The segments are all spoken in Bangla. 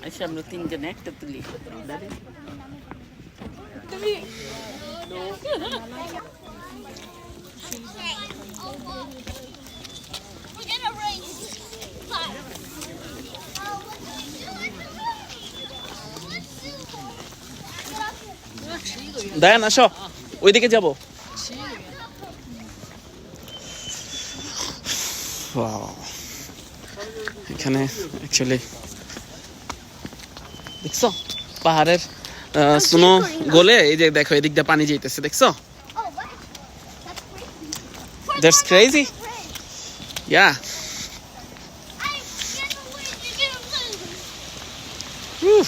আচ্ছা আমরা তিনজন একটা তুলি দায়ান আসো ওইদিকে যাবো। এখানে অ্যাকচুয়ালি দেখছো পাহাড়ের স্নো গলে এই যে দেখো এদিক দিয়ে পানি যাইতেছে দেখছো। That's crazy. Yeah. Woo.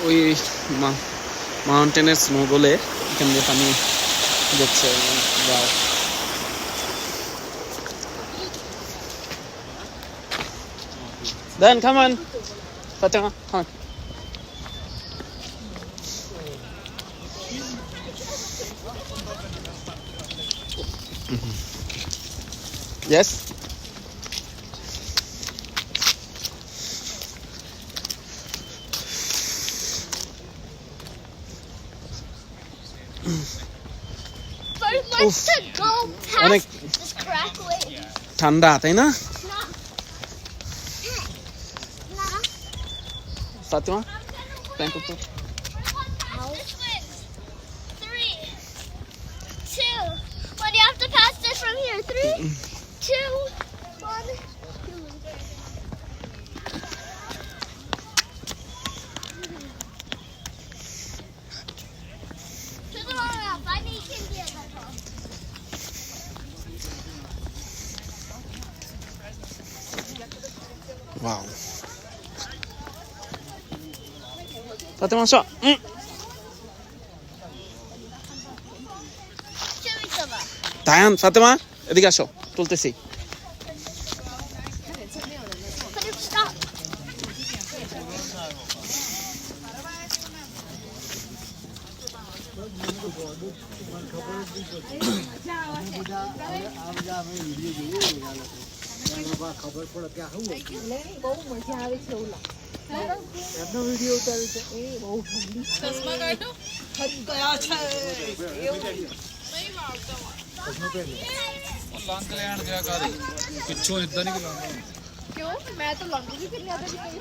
ওই মাউন্টেনের স্নো গলে এখান দিয়ে পানি যাচ্ছে। Then come on, Fatima, come on. Yes. Wants to go অনেক past this crack way. ঠান্ডা তাই না ফাতিমা? প্ল্যান করতো। This way. 3, 2. What do you have to pass this from here? 3, 2, 1. Wow. Fatima আসো। দায়ান ফাতেমা এদিকে আসো তুলতেছি। ખબર પડે કે આવું બહુ મજા આવે છે ઓલા એમનો વિડિયો ઉતારે છે એ બહુ ઠંડી ચશ્મા કાઢો થક ગયા છે એવું નહીં મારતો લંગ લેણ ગયા કરે ਪਿੱਛੋਂ ਇਦਾਂ ਨਹੀਂ ਲਾਉਂਦਾ क्यों मैं तो लंग भी फिर आता नहीं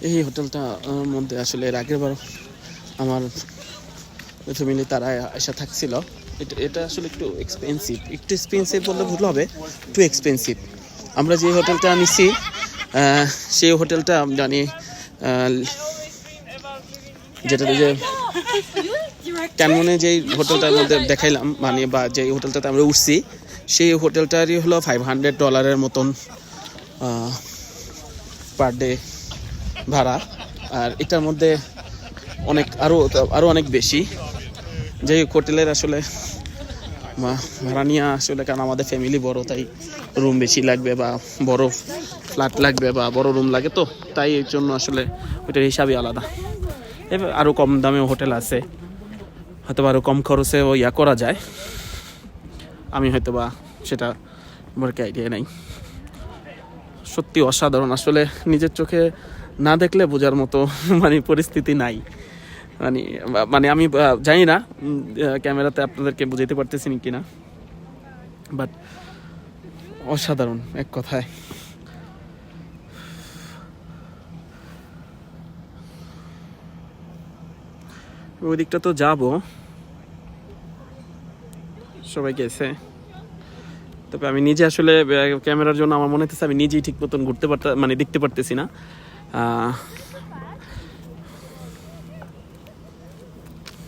এই হোটেলটা মধ্যে আসলে এর আগের বার আমার ফ্যামিলি তারা এসে থাকছিল। এটা আসলে একটু এক্সপেন্সিভ বললে ভুল হবে, একটু এক্সপেন্সিভ। আমরা যে হোটেলটা নিছি সেই হোটেলটা জানি যেটা যে ক্যানমনে যেই হোটেলটার মধ্যে দেখাইলাম মানে বা যেই হোটেলটাতে আমরা উঠছি সেই হোটেলটারই হলো $500 মতন পার ডে ভাড়া। আর এটার মধ্যে অনেক আরও অনেক বেশি। যে হোটেলের আসলে ভাড়া নিয়ে আসলে কারণ আমাদের ফ্যামিলি বড় তাই রুম বেশি লাগবে বা বড় ফ্ল্যাট লাগবে বা বড় রুম লাগে, তো তাই এর জন্য আসলে ওইটার হিসাবই আলাদা। এবার আরও কম দামে হোটেল আছে, হয়তো আরও কম খরচে ইয়া করা যায়। আমি হয়তো বা সেটা আমার কি আইডিয়া নাই। সত্যি অসাধারণ, আসলে নিজের চোখে না দেখলে বোঝার মতো মানে পরিস্থিতি নাই। মানে আমি জানি না ক্যামেরাতে আপনাদেরকে বুঝাইতে পারতেছি কি না, বাট অসাধারণ এক কথায়। ওই দিকটা তো যাবো, সবাই গেছে, তবে আমি নিজে আসলে ক্যামেরার জন্য আমার মনে হচ্ছে আমি নিজেই ঠিক মতন ঘুরতে পারতে মানে দেখতে পারতেছি না।